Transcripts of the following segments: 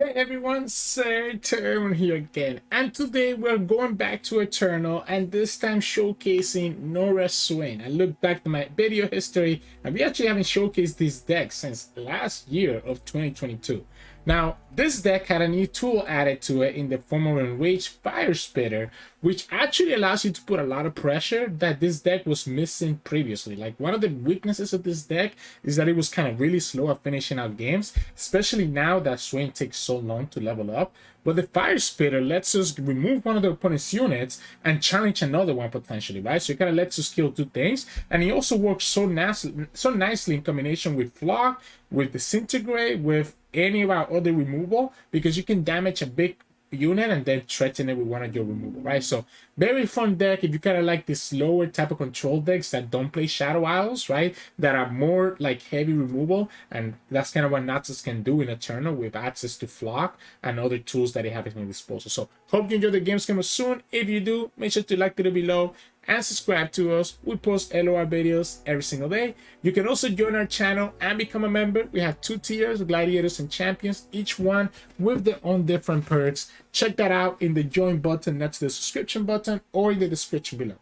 Hey everyone, Sirturmund here again, and today we're going back to Eternal, and this time showcasing Norra Swain. I looked back to my video history, and we actually haven't showcased this deck since last year of 2022. Now, this deck had a new tool added to it in the form of Enraged Fire Spitter, which actually allows you to put a lot of pressure that this deck was missing previously. Like, one of the weaknesses of this deck is that it was kind of really slow at finishing out games, especially now that Swain takes so long to level up. But the Fire Spitter lets us remove one of the opponent's units and challenge another one potentially, right? So it kind of lets us kill two things. And it also works so nicely in combination with Flock, with Disintegrate, with any of our other removal, because you can damage a big unit and then threaten it with one of your removal, right? So very fun deck if you kind of like this slower type of control decks that don't play Shadow Isles, right? That are more like heavy removal, and that's kind of what Naxos can do in Eternal with access to Flock and other tools that they have at their disposal. So hope you enjoy the games coming soon. If you do, make sure to like the video below and subscribe to us. We post LOR videos every single day. You can also join our channel and become a member. We have two tiers, gladiators and champions, each one with their own different perks. Check that out in the join button next to the subscription button or in the description below.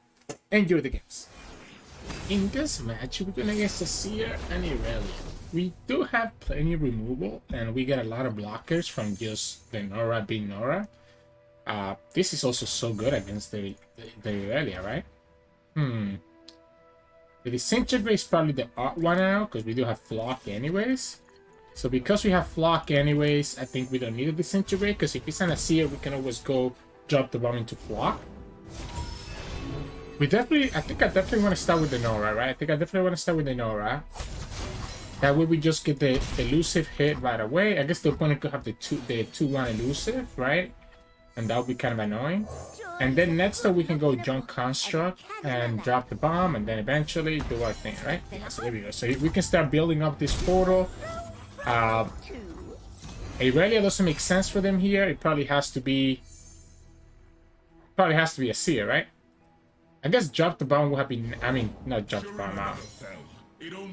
Enjoy the games. In this match, we're gonna get Azir and Irelia. We do have plenty of removal, and we get a lot of blockers from just the Norra being Norra. This is also so good against the Irelia, right? The Disintegrate is probably the odd one out because we do have Flock anyways. So because we have Flock anyways, I think we don't need a Disintegrate, because if it's an Azir, we can always go drop the bomb into Flock. I think I definitely want to start with the Norra, right? I think I definitely want to start with the Norra. That way we just get the elusive hit right away. I guess the opponent could have the 2-1 elusive, right? And that would be kind of annoying. And then next up we can go Junk Construct and drop the bomb, and then eventually do our thing, right? So there we go. So we can start building up this portal. Irelia doesn't make sense for them here. It probably has to be a seer, right? I guess drop the bomb would have been, not drop the bomb out.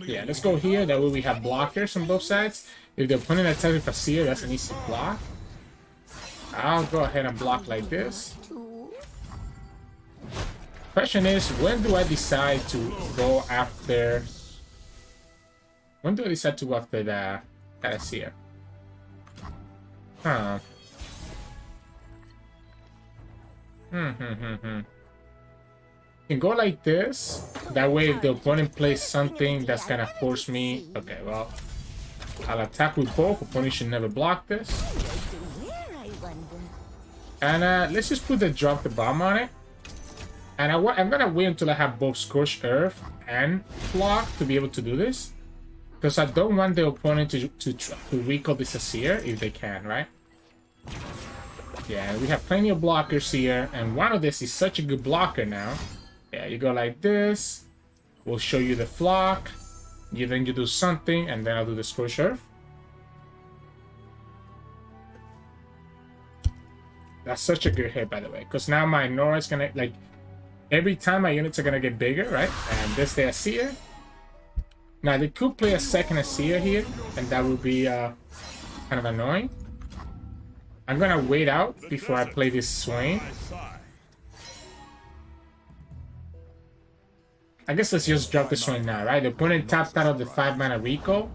Yeah, let's go here. That way we have blockers on both sides. If the opponent attacks with a seer, that's an easy block. I'll go ahead and block like this. Question is, when do I decide to go after... When do I decide to go after that Azir? Huh. You can go like this. That way if the opponent plays something that's gonna force me... Okay, well... I'll attack with both. Opponent should never block this. And let's just put the drop the bomb on it. And I'm gonna wait until I have both Scorched Earth and Flock to be able to do this, because I don't want the opponent to recall this Azir if they can, right? Yeah, we have plenty of blockers here, and one of this is such a good blocker now. Yeah, you go like this. We'll show you the Flock. Then you do something, and then I'll do the Scorched Earth. That's such a good hit, by the way, because now my Norra is gonna, like, every time my units are gonna get bigger, right? And this the Azir. Now they could play a second Azir here, and that would be kind of annoying. I'm gonna wait out before I play this Swain. I guess let's just drop the Swain now, right? The opponent tapped out of the 5-mana recall.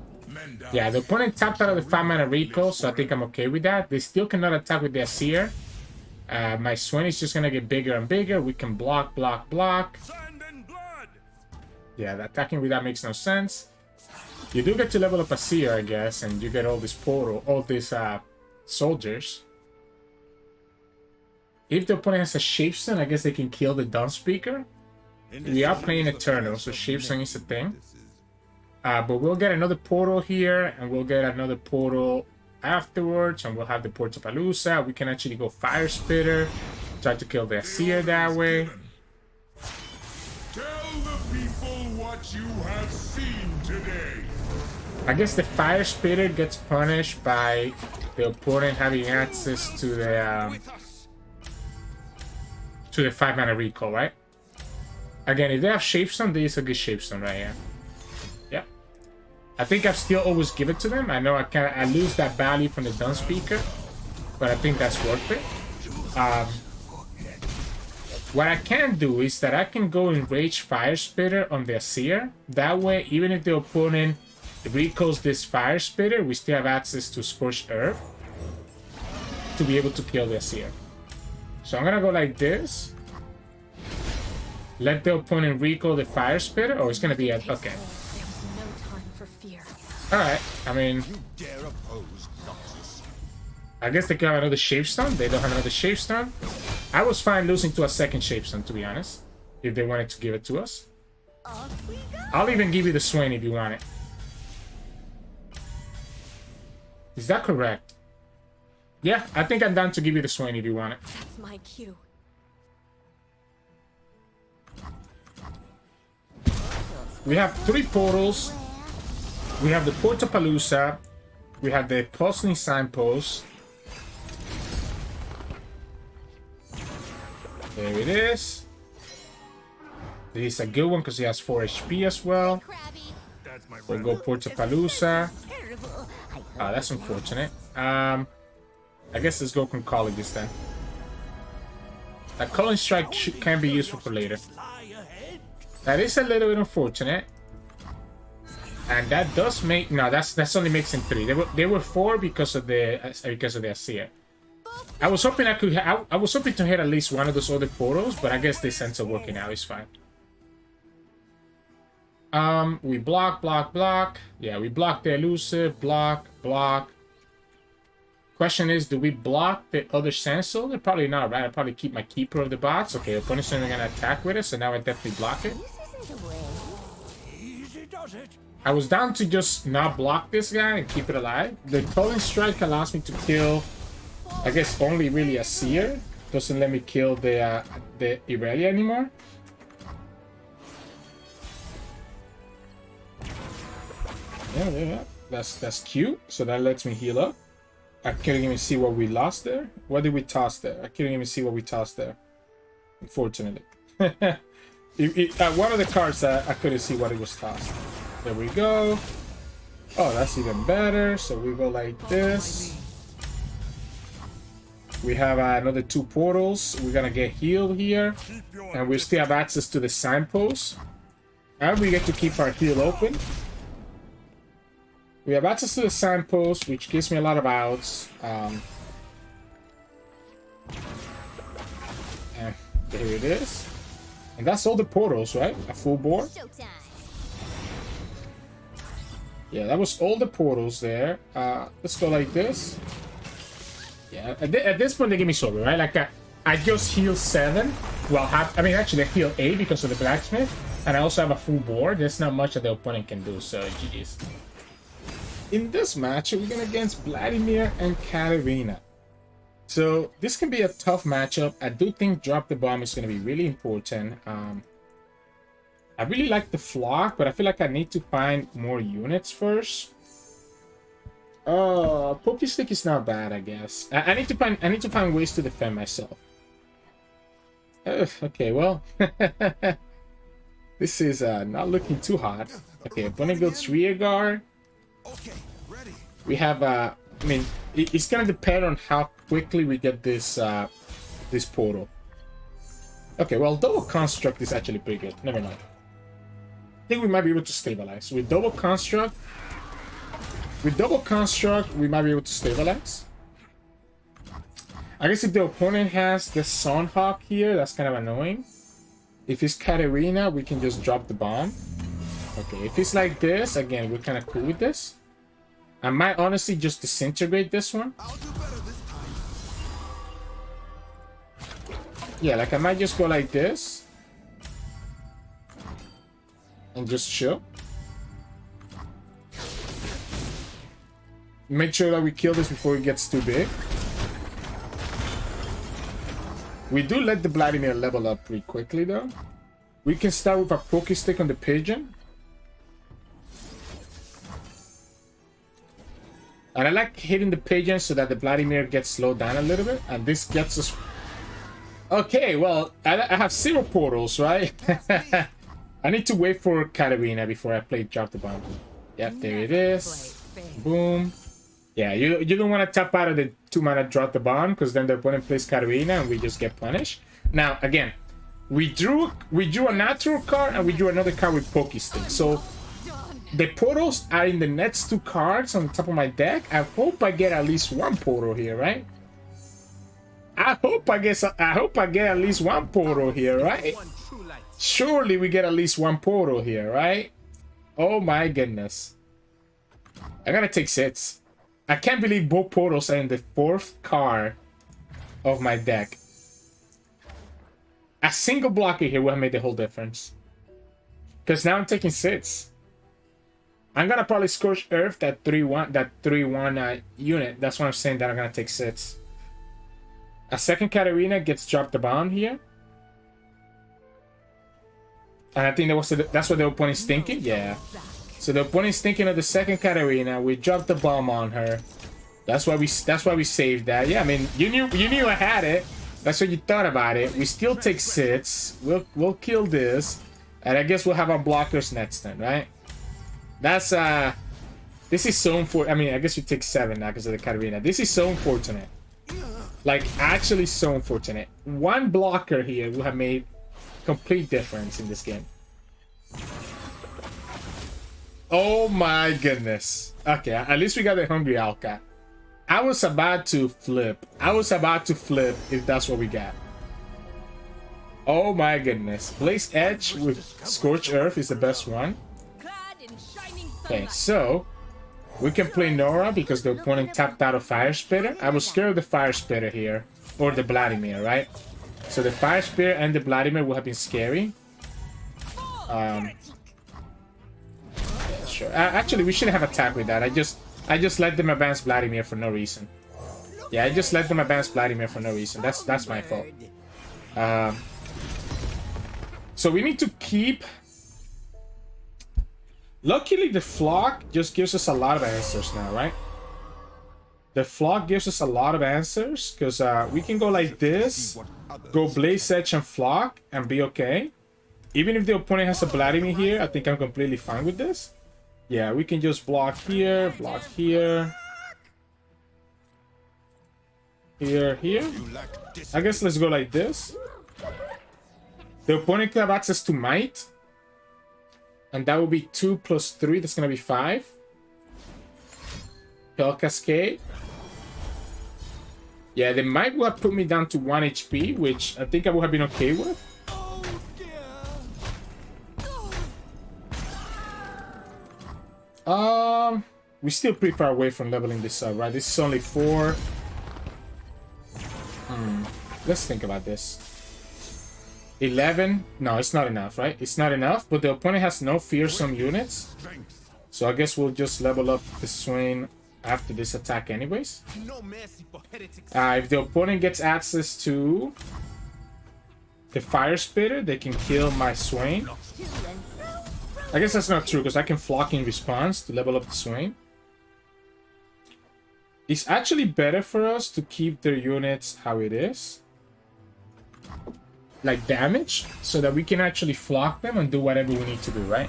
Yeah, the opponent tapped out of the 5-mana recall, so I think I'm okay with that. They still cannot attack with the Azir. My Swain is just gonna get bigger and bigger. We can block. Yeah, the attacking with that makes no sense. You do get to level up Azir, I guess, and you get all this portal, all these soldiers. If the opponent has a Shapestone, I guess they can kill the Dawn Speaker. We are playing Eternal, so Shapestone is a thing. But we'll get another portal here, and we'll get another portal afterwards, and we'll have the Ports of Alusa. We can actually go Fire Spitter, try to kill the Azir that way. Tell the people what you have seen today. I guess the Fire Spitter gets punished by the opponent having access to the 5-mana recall, right? Again, if they have Shapestone, this is a good Shapestone right here. Yeah. I think I've still always give it to them. I know I lose that value from the Dawn Speaker, but I think that's worth it. What I can do is that I can go and Rage Fire Spitter on the Azir. That way, even if the opponent recalls this Fire Spitter, we still have access to Scorched Earth to be able to kill the Azir. So I'm gonna go like this. Let the opponent recall the Fire Spitter. Oh, it's gonna be a... Okay. Alright, I mean... I guess they could have another Shapestone. They don't have another Shapestone. I was fine losing to a second Shapestone, to be honest. If they wanted to give it to us. I'll even give you the Swain if you want it. Is that correct? Yeah, I think I'm down to give you the Swain if you want it. That's my cue. We have 3 portals. We have the Portapalooza. We have the Puzzling Signpost. There it is. This is a good one because he has 4 HP as well. We'll go Portapalooza. Ah, that's unfortunate. I guess let's go Concoligus then. That Culling Strike can be useful for later. That is a little bit unfortunate. And that does make... No, that's only makes him 3. They were 4 because of the Azir. I was hoping I was hoping to hit at least one of those other portals, but I guess this ends up working out. It's fine. We block. Yeah, we block the elusive, block. Question is, do we block the other Sandsoul? Probably not, right? I'll probably keep my Keeper of the Bots. Okay, opponent's not gonna attack with it, so now I definitely block it. I was down to just not block this guy and keep it alive. The Culling Strike allows me to kill, I guess, only really a Seer. Doesn't let me kill the Irelia anymore. Yeah. That's cute. So that lets me heal up. I couldn't even see what we lost there. What did we toss there? I couldn't even see what we tossed there. Unfortunately. One of the cards, I couldn't see what it was tossed. There we go. Oh, that's even better. So we go like this. We have another 2 portals. We're gonna get healed here. And we still have access to the signpost. And we get to keep our heal open. We have access to the signpost, which gives me a lot of outs. And there it is. And that's all the portals, right? A full board. Yeah, that was all the portals there. Let's go like this. Yeah, at this point they give me sober, right? Like I just heal 7. Well, actually I heal 8 because of the blacksmith, and I also have a full board. There's not much that the opponent can do, so GG's. In this match, we're going against Vladimir and Katarina. So this can be a tough matchup. I do think drop the bomb is going to be really important. I really like the flock, but I feel like I need to find more units first. Pokestick is not bad, I guess. I need to find ways to defend myself. Okay, well, this is not looking too hot. Okay, opponent goes rear guard. Okay, ready. We have I mean, it's gonna depend on how quickly we get this this portal. Okay, well, double construct is actually pretty good. Never mind. I think we might be able to stabilize with double construct. With double construct, we might be able to stabilize. I guess if the opponent has the Sunhawk here, that's kind of annoying. If it's Katarina, we can just drop the bomb. Okay, if it's like this, again, we're kind of cool with this. I might honestly just disintegrate this one. I'll do better this time. Yeah, like I might just go like this. And just chill. Make sure that we kill this before it gets too big. We do let the Vladimir level up pretty quickly though. We can start with a Pokestick on the pigeon. And I like hitting the pigeon so that the Vladimir gets slowed down a little bit. And this gets us... Okay, well, I have 0 portals, right? I need to wait for Katarina before I play drop the bomb. Yep, there it is. Boom. Yeah, you don't want to tap out of the 2 mana drop the bomb, because then the opponent plays Katarina and we just get punished. Now, again, we drew a natural card and we drew another card with Pokestick. So the portals are in the next 2 cards on the top of my deck. I hope I get at least 1 portal here, right? I hope I get at least 1 portal here, right? Surely we get at least 1 portal here, right? Oh my goodness. I gotta take sets. I can't believe both portals are in the 4th card of my deck. A single blocker here would have made the whole difference. Because now I'm taking 6. I'm gonna probably Scorch Earth that 3/1 unit. That's why I'm saying that I'm gonna take 6. A second Katarina gets dropped the bomb here. And I think that's what the opponent's thinking. Yeah. So the opponent's thinking of the second Katarina. We dropped the bomb on her. That's why we saved that. Yeah, I mean, you knew I had it. That's what you thought about it. We still take 6. We'll kill this. And I guess we'll have our blockers next turn, right? That's this is so unfortunate. I mean, I guess we take 7 now because of the Katarina. This is so unfortunate. Like, actually so unfortunate. 1 blocker here would have made complete difference in this game. Oh my goodness. Okay, at least we got the Hungry Alka. I was about to flip. If that's what we got. Oh my goodness. Blaze Edge with Scorch Earth is the best one. Okay, so we can play Norra because the opponent tapped out a Fire Spitter. I was scared of the Fire Spitter here. Or the Vladimir, right? So the Fire Spitter and the Vladimir would have been scary. Yeah, sure. Actually, we shouldn't have attacked with that. I just let them advance Vladimir for no reason. Yeah, I just let them advance Vladimir for no reason. That's my fault. So we need to keep... Luckily, the Flock just gives us a lot of answers now, right? The Flock gives us a lot of answers, because we can go like this, go Blaze Edge and Flock, and be okay. Even if the opponent has a Vladimir here, I think I'm completely fine with this. Yeah, we can just block here, here. Here. I guess let's go like this. The opponent can have access to Might. And that will be 2 plus 3. That's going to be 5. Spell Cascade. Yeah, they might have put me down to 1 HP, which I think I would have been okay with. We're still pretty far away from leveling this up, right? This is only 4. Let's think about this. 11. No, it's not enough, right? It's not enough, but the opponent has no fearsome units. So I guess we'll just level up the Swain after this attack anyways. If the opponent gets access to the Fire Spitter, they can kill my Swain. I guess that's not true, because I can Flock in response to level up the Swain. It's actually better for us to keep their units how it is. Like damage, so that we can actually Flock them and do whatever we need to do, right?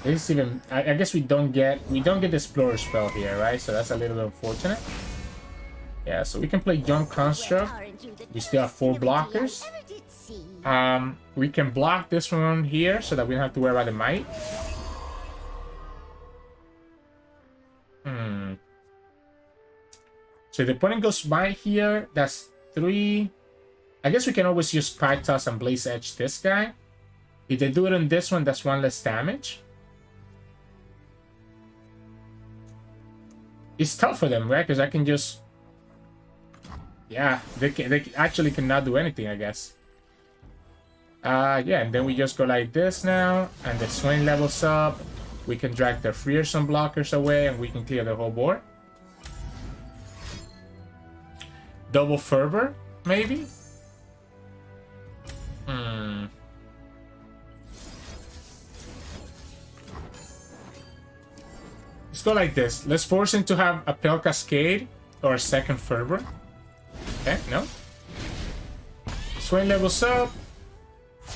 This even, I guess we don't get the Explorer spell here, right? So that's a little bit unfortunate. Yeah, so we can play Jump Construct. We still have 4 blockers. We can block this one here so that we don't have to worry about the Might. So the opponent goes Might here. That's 3. I guess we can always use Spike Toss and Blaze Edge this guy. If they do it on this one, that's 1 less damage. It's tough for them, right? Because I can just... Yeah, they actually cannot do anything, I guess. Yeah, and then we just go like this now. And the Swain levels up. We can drag their fearsome blockers away and we can clear the whole board. Double Fervor, maybe? Let's go like this. Let's force him to have a Pale Cascade or a second Fervor. Okay, no. Swain levels up.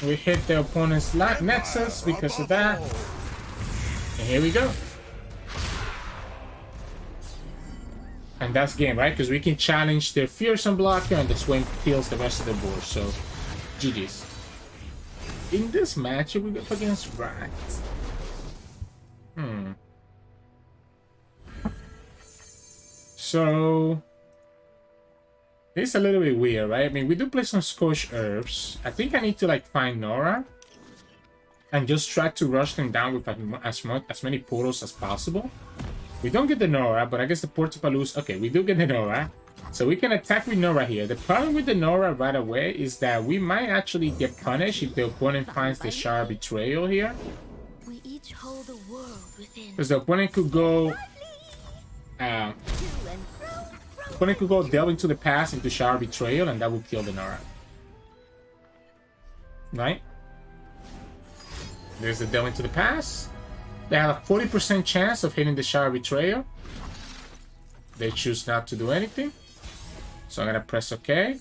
We hit the opponent's Nexus because of that. And here we go. And that's game, right? Because we can challenge their Fearsome blocker and the Swain kills the rest of the board. So, GG's. In this match, we go up against Ryze. So, it's a little bit weird, right? I mean, we do play some Scorched Herbs. I think I need to, like, find Norra and just try to rush them down with as many portals as possible. We don't get the Norra, but I guess the Portapalooza... Okay, we do get the Norra. So we can attack with Norra here. The problem with the Norra right away is that we might actually get punished if the opponent finds the Shard Betrayal here. We each hold a world within. Because the opponent could go... opponent could go delve into the past into Shard Betrayal, and that would kill the Norra. Right? There's the delve into the past. They have a 40% chance of hitting the Shard Betrayal. They choose not to do anything. So I'm gonna press OK.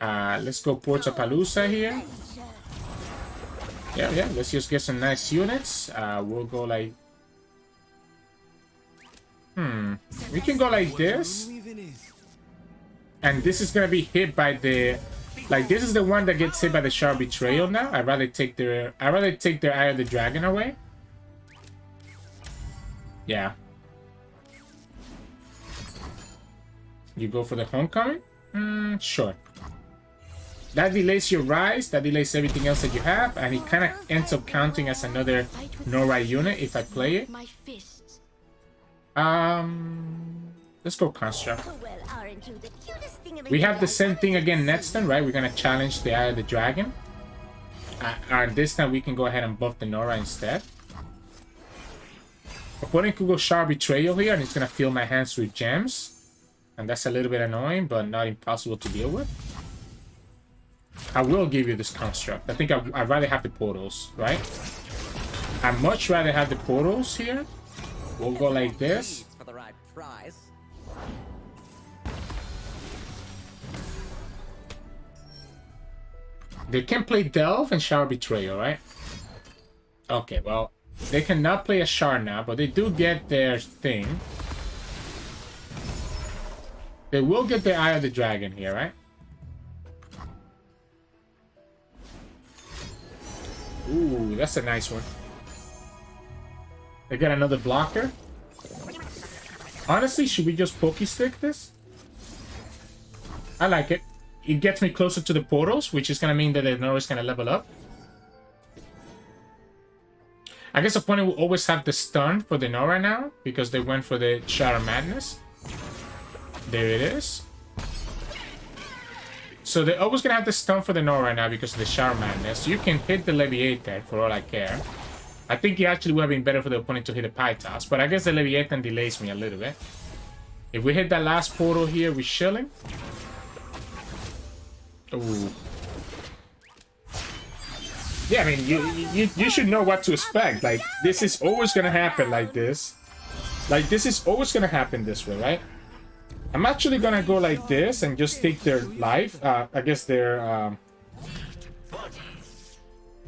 Let's go Portapalooza here. Yeah, let's just get some nice units. We'll go like... We can go like this. And this is gonna be hit by the... Like, this is the one that gets hit by the Shard Betrayal now. I'd rather take their Eye of the Dragon away. Yeah. You go for the Homecoming? Sure. That delays your Ryze, that delays everything else that you have, and it kind of ends up counting as another Norra unit if I play it. Let's go Construct. We have the same thing again next turn, right? We're gonna challenge the Eye of the Dragon. This time we can go ahead and buff the Norra instead. Opponent could go Shard Betrayal here, and it's gonna fill my hands with gems. And that's a little bit annoying, but not impossible to deal with. I will give you this Construct. I think I'd rather have the portals, right? I'd much rather have the portals here. We'll go like this. For the right price. They can play Delve and Shard Betrayal, right? Okay, well, they cannot play a Shard now, but they do get their thing. They will get the Eye of the Dragon here, right? Ooh, that's a nice one. They got another blocker. Honestly, should we just Pokestick this? I like it. It gets me closer to the portals, which is going to mean that the Norra is going to level up. I guess opponent will always have the stun for the Norra now, because they went for the Shadow Madness. There it is. So they're always going to have the stun for the Norra now because of the Shadow Madness. You can hit the Leviathan for all I care. I think it actually would have been better for the opponent to hit a Pythos, but I guess the Leviathan delays me a little bit. If we hit that last portal here, we're chilling. Ooh. Yeah, I mean, you should know what to expect. Like, this is always going to happen like this. Like, this is always going to happen this way, right? I'm actually going to go like this and just take their life. I guess their...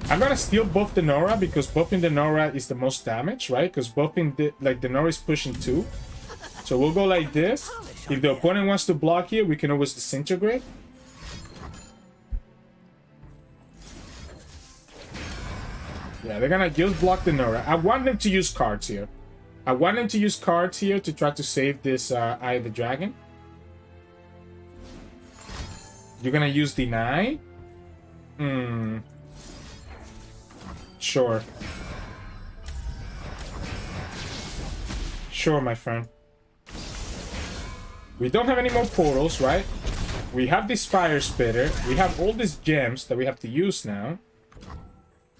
I'm going to still buff the Norra because buffing the Norra is the most damage, right? Because buffing the Norra is pushing 2. So we'll go like this. If the opponent wants to block here, we can always disintegrate. Yeah, they're gonna just block the Norra. I want them to use cards here. I want them to use cards here to try to save this Eye of the Dragon. You're gonna use Deny? Sure. Sure, my friend. We don't have any more portals, right? We have this Fire Spitter. We have all these gems that we have to use now.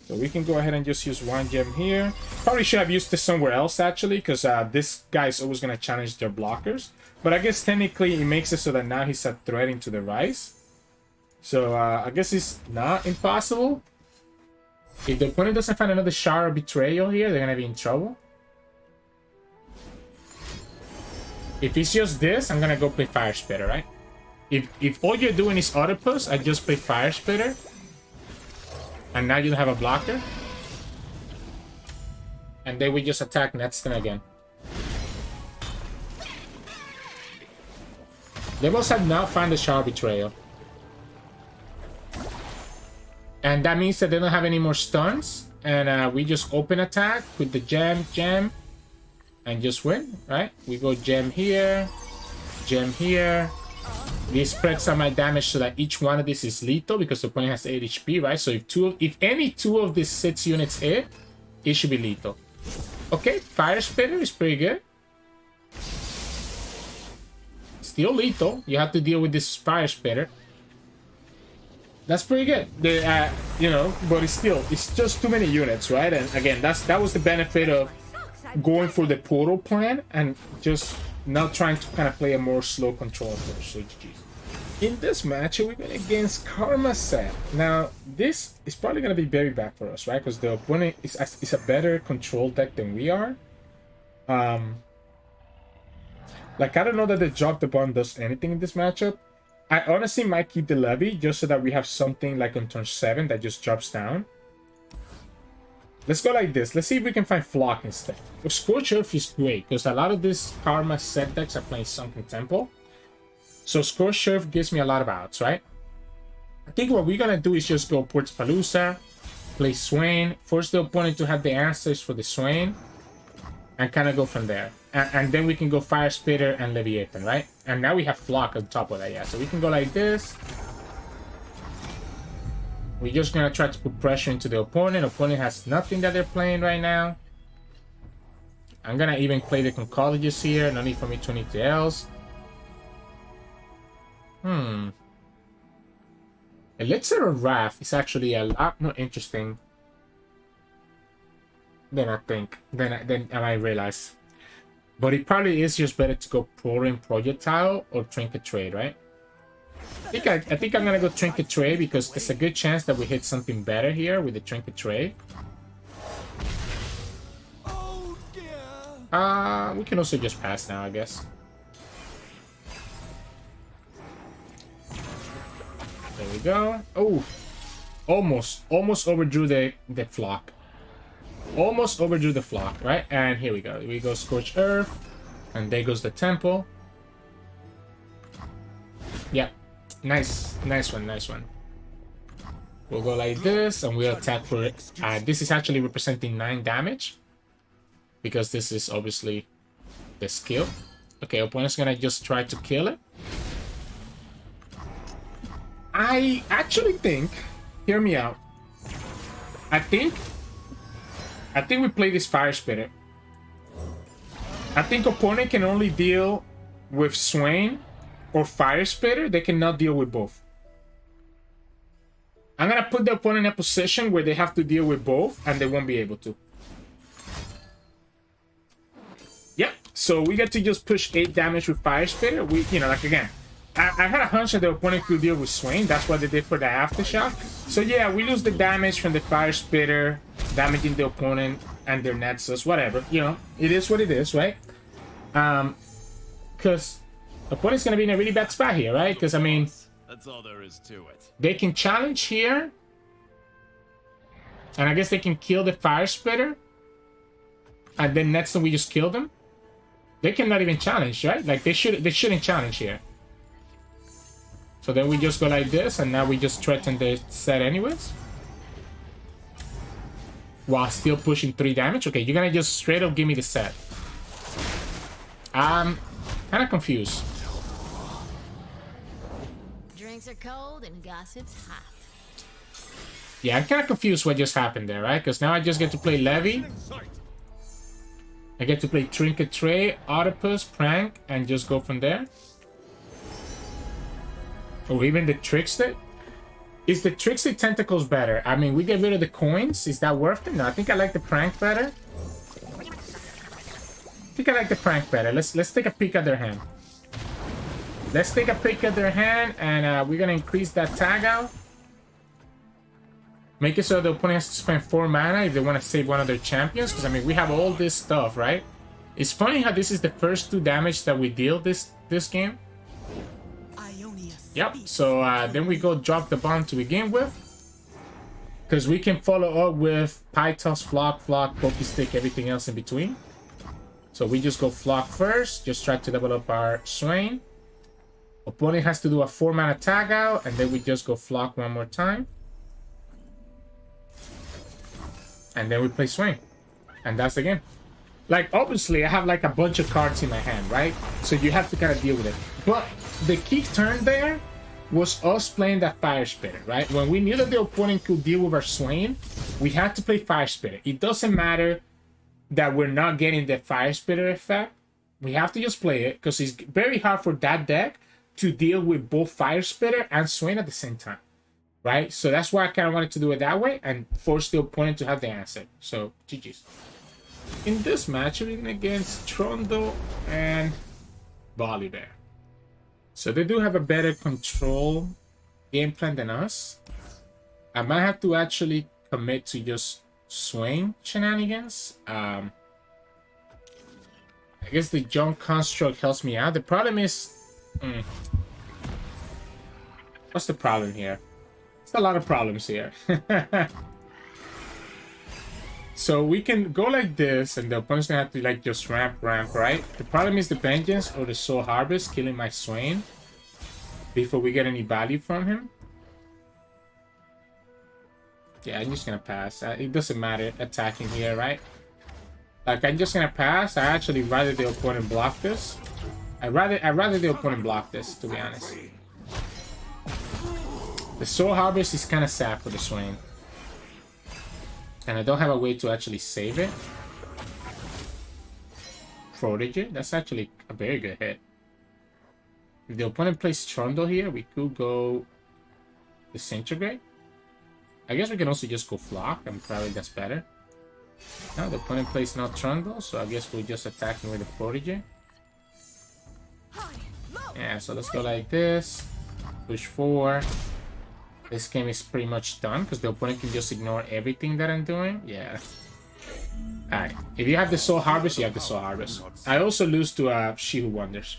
So we can go ahead and just use one gem here. Probably should have used this somewhere else, actually, because this guy is always going to challenge their blockers. But I guess technically it makes it so that now he's a threat into the Ryze. So I guess it's not impossible. If the opponent doesn't find another Shard Betrayal here, they're going to be in trouble. If it's just this, I'm going to go play Fire Spitter, right? If all you're doing is Autopus, I just play Fire Spitter. And now you have a blocker. And then we just attack next turn again. They must have not found the Shard Betrayal. And that means that they don't have any more stuns. And we just open attack with the gem, and just win, right? We go gem here, This spreads out my damage so that each one of these is lethal because the opponent has 8 HP, right? So if any two of these 6 units hit, it should be lethal. Okay, Fire Spitter is pretty good. Still lethal. You have to deal with this Fire Spitter. That's pretty good. You know, but it's just too many units, right? And again, that was the benefit of going for the portal plan and just not trying to kind of play a more slow control approach. So GG's. In this match, we're going against Karma Sett. Now, this is probably going to be very bad for us, right? Because the opponent is a better control deck than we are. Like, I don't know that the drop the bomb does anything in this matchup. I honestly might keep the Levy just so that we have something like on turn 7 that just drops down. Let's go like this. Let's see if we can find Flock instead. The Scorch Earth is great because a lot of these Karma Sett decks are playing Sunken Temple. So Scorch Earth gives me a lot of outs, right? I think what we're going to do is just go Portapalooza, play Swain, force the opponent to have the answers for the Swain, and kind of go from there. And then we can go Fire Spitter and Leviathan, right? And now we have Flock on top of that, yeah. So we can go like this. We're just going to try to put pressure into the opponent. Opponent has nothing that they're playing right now. I'm going to even play the Conchologist here. No need for me to anything else. Elixir of Wrath is actually a lot more interesting than I think. Than I realize. But it probably is just better to go Pouring Projectile or Trinket Trade, right? I think I'm gonna go Trinket Trade because there's a good chance that we hit something better here with the Trinket Trade. Oh dear. We can also just pass now, I guess. There we go. Oh, almost overdrew the Flock. Almost overdrew the Flock, right? And here we go. We go Scorch Earth, and there goes the Temple. Yep. Nice one. We'll go like this, and we'll attack for it. This is actually representing 9 damage, because this is obviously the skill. Okay, opponent's gonna just try to kill it. I actually think, hear me out. I think we play this Fire Spitter. I think opponent can only deal with Swain or Fire Spitter. They cannot deal with both. I'm gonna put the opponent in a position where they have to deal with both, and they won't be able to. Yep. So we get to just push 8 damage with Fire Spitter. We, you know, like again, I had a hunch that the opponent could deal with Swain. That's what they did for the Aftershock. So yeah, we lose the damage from the Fire Spitter, damaging the opponent and their Nexus, whatever. You know, it is what it is, right? Because opponent's gonna be in a really bad spot here, right? Because I mean, That's all there is to it. they can challenge here, and I guess they can kill the Fire Spitter, and then next time we just kill them. They cannot even challenge, right? Like they shouldn't challenge here. So then we just go like this, and now we just threaten the set anyways. While still pushing 3 damage. Okay, you're gonna just straight up give me the set. I'm kind of confused. Drinks are cold and gossip's hot. Yeah, I'm kind of confused what just happened there, right? Because now I just get to play Levy. I get to play Trinket Tray, Octopus, Prank, and just go from there. Or even the Trickster. Is the Tricksty Tentacles better? I mean, we get rid of the coins. Is that worth it? No, I think I like the Prank better. I think I like the Prank better. Let's take a peek at their hand. Let's take a peek at their hand, and we're gonna increase that tag out. Make it so the opponent has to spend 4 mana if they want to save one of their champions. Because I mean, we have all this stuff, right? It's funny how this is the first 2 damage that we deal this game. Yep, so then we go drop the bomb to begin with. Because we can follow up with Pytos, Flock, Pokestick, everything else in between. So we just go Flock first. Just try to double up our Swain. Opponent has to do a 4-mana tag out, and then we just go flock one more time. And then we play Swain. And that's the game. Like, obviously, I have like a bunch of cards in my hand, right? So you have to kind of deal with it. But the key turn there was us playing that Fire Spitter, right? When we knew that the opponent could deal with our Swain, we had to play Fire Spitter. It doesn't matter that we're not getting the Fire Spitter effect. We have to just play it because it's very hard for that deck to deal with both Fire Spitter and Swain at the same time, right? So that's why I kind of wanted to do it that way and force the opponent to have the answer. So, GG's. In this match, we're against Trundle and Volibear. So they do have a better control game plan than us. I might have to actually commit to just Swain shenanigans. I guess the jump construct helps me out. The problem is... What's the problem here? There's a lot of problems here. So we can go like this, and the opponent's gonna have to like just ramp, right? The problem is the Vengeance or the Soul Harvest killing my Swain before we get any value from him. Yeah, I'm just gonna pass. It doesn't matter attacking here, right? Like, I'm just gonna pass. I actually rather the opponent block this. I'd rather the opponent block this, to be honest. The Soul Harvest is kind of sad for the Swain. And I don't have a way to actually save it. Prodigy, that's actually a very good hit. If the opponent plays Trundle here, we could go Disintegrate. I guess we can also just go Flock, and probably that's better. No, the opponent plays not Trundle, so I guess we're just attacking with the Prodigy. Yeah, so let's go like this. Push 4. This game is pretty much done because the opponent can just ignore everything that I'm doing. Yeah. Alright. If you have the Soul Harvest, you have the Soul Harvest. I also lose to She Who Wonders.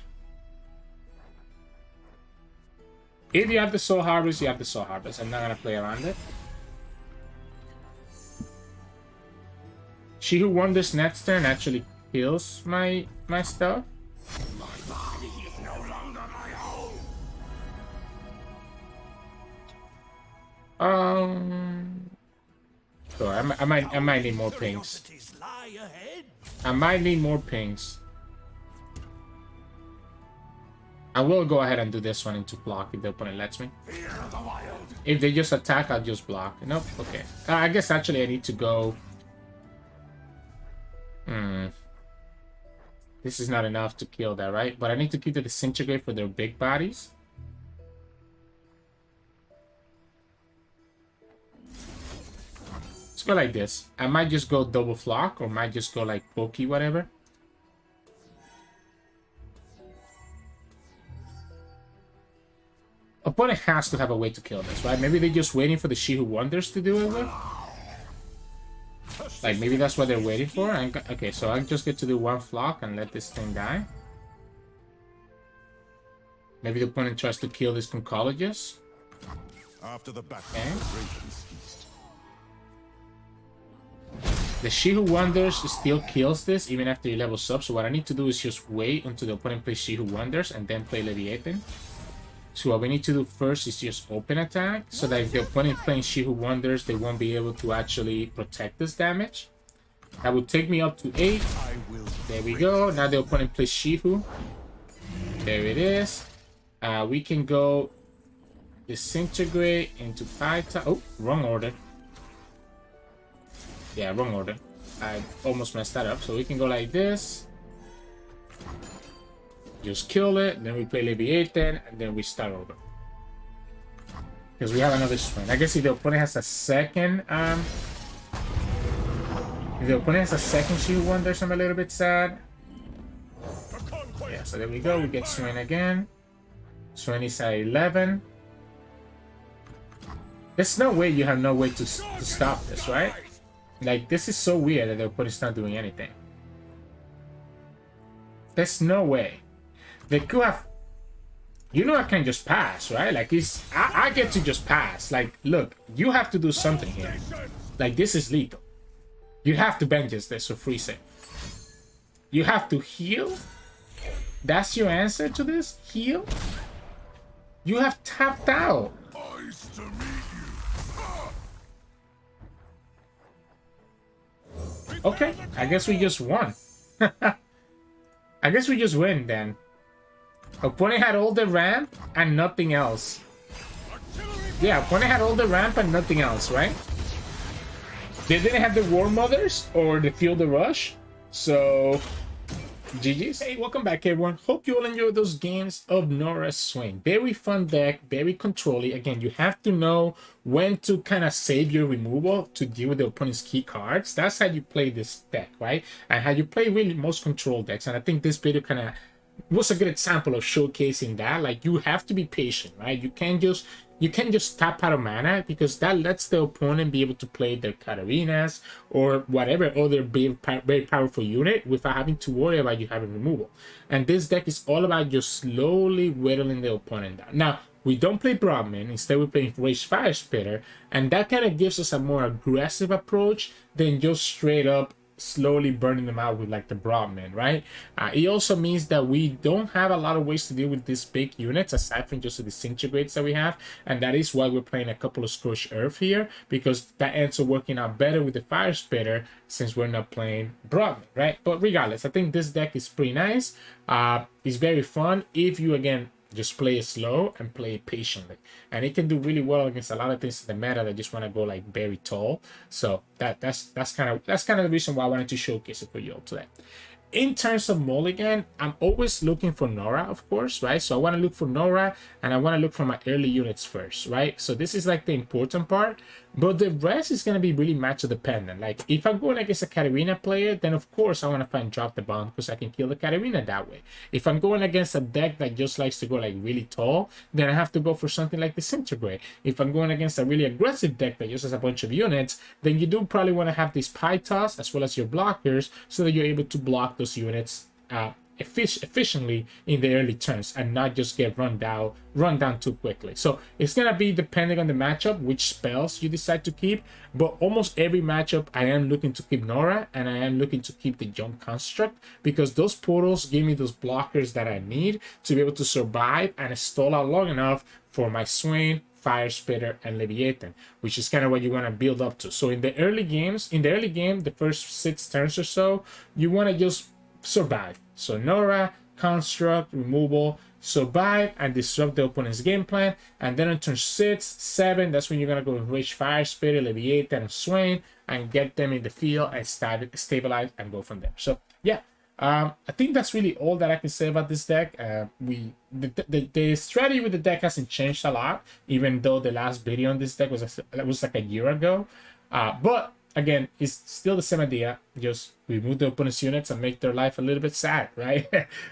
If you have the Soul Harvest, you have the Soul Harvest. I'm not going to play around it. She Who Wonders next turn actually kills my stuff. So I might need more pings. I might need more pings. I will go ahead and do this one into block if the opponent lets me. If they just attack, I'll just block. Nope. Okay. I guess actually I need to go. This is not enough to kill that, right? But I need to keep the Disintegrate for their big bodies. Let's go like this. I might just go double flock, or might just go like pokey, whatever. Opponent has to have a way to kill this, right? Maybe they're just waiting for the She Who Wonders to do it with. Like, maybe that's what they're waiting for. Okay, so I just get to do one flock and let this thing die. Maybe the opponent tries to kill this Oncologist. After the battle, okay. The She Who Wonders still kills this even after he levels up. So what I need to do is just wait until the opponent plays She Who Wonders and then play Leviathan. So what we need to do first is just open attack, so that if the opponent playing She Who Wonders, they won't be able to actually protect this damage. That would take me up to 8. There we go. Now the opponent plays She Who. There it is. We can go Disintegrate into Python. Oh, wrong order. Yeah, wrong order. I almost messed that up. So we can go like this. Just kill it, then we play Leviathan, and then we start over. Because we have another Swain. I guess if the opponent has a second, She Who Wonders, I'm a little bit sad. Yeah, so there we go. We get Swain again. Swain is at 11. There's no way you have no way to stop this, right? Like, this is so weird that the opponent's not doing anything. There's no way. They could have... You know I can just pass, right? Like, I get to just pass. Like, look, you have to do something here. Like, this is lethal. You have to Vengeance this or freeze it. You have to heal? That's your answer to this? Heal? You have tapped out. Nice to meet you. Okay, I guess we just won. I guess we just win then. Opponent had all the ramp and nothing else. Yeah, opponent had all the ramp and nothing else, right? They didn't have the War Mothers or the Feel the Rush, so GG's. Hey, welcome back everyone. Hope you all enjoyed those games of Norra Swain. Very fun deck, very controlly. Again, you have to know when to kind of save your removal to deal with the opponent's key cards. That's how you play this deck, right? And how you play really most control decks. And I think this video kind of was a good example of showcasing that. Like, you have to be patient, right? You can't just tap out of mana, because that lets the opponent be able to play their Katarinas or whatever other very powerful unit without having to worry about you having removal. And this deck is all about just slowly whittling the opponent down. Now, we don't play Broadman, instead we play Ryze Fire Spitter, and that kind of gives us a more aggressive approach than just straight up slowly burning them out with like the Broadman, right? It also means that we don't have a lot of ways to deal with these big units aside from just the disintegrates that we have, and that is why we're playing a couple of Scorched Earth here, because that ends up working out better with the Fire Spitter since we're not playing Broadman, right? But regardless, I think this deck is pretty nice. It's very fun if you, again, just play it slow and play it patiently, and it can do really well against a lot of things in the meta that just want to go like very tall. So that's kind of the reason why I wanted to showcase it for you all today. In terms of mulligan, I'm always looking for Norra, of course, right? So I want to look for Norra, and I want to look for my early units first, right? So this is like the important part, but the rest is going to be really matchup dependent. Like, if I'm going against a Katarina player, then of course I want to find Drop the Bomb, because I can kill the Katarina that way. If I'm going against a deck that just likes to go like really tall, then I have to go for something like Disintegrate. If I'm going against a really aggressive deck that uses a bunch of units, then you do probably want to have this Pie Toss as well as your blockers, so that you're able to block those units efficiently in the early turns and not just get run down too quickly. So it's gonna be depending on the matchup which spells you decide to keep, but almost every matchup I am looking to keep Norra, and I am looking to keep the Jump Construct, because those portals give me those blockers that I need to be able to survive and stall out long enough for my Swain, Fire Spitter, and Leviathan, which is kind of what you want to build up to. So in the early game, the first 6 turns or so, you want to just survive. So Norra, Construct, Removal, survive and disrupt the opponent's game plan, and then on turn 6, 7, that's when you're gonna go with Rich Fire Spirit, Leviathan, and Swain, and get them in the field and stabilize and go from there. So yeah, I think that's really all that I can say about this deck. The strategy with the deck hasn't changed a lot, even though the last video on this deck was like a year ago. But again, it's still the same idea. Just remove the opponent's units and make their life a little bit sad, right?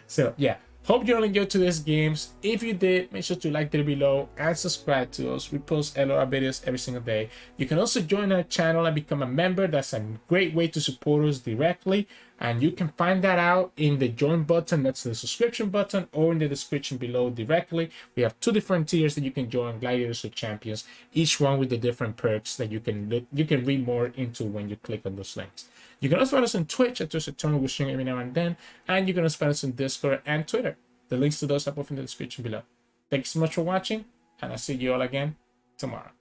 So yeah, hope you all enjoyed today's games. If you did, make sure to like it below and subscribe to us. We post LOR videos every single day. You can also join our channel and become a member. That's a great way to support us directly, and you can find that out in the join button. That's the subscription button, or in the description below directly. We have 2 different tiers that you can join: Gladiators or Champions, each one with the different perks that you can read more into when you click on those links. You can also find us on Twitch at Sirturmund. We stream every now and then, and you can also find us on Discord and Twitter. The links to those are both in the description below. Thanks so much for watching, and I'll see you all again tomorrow.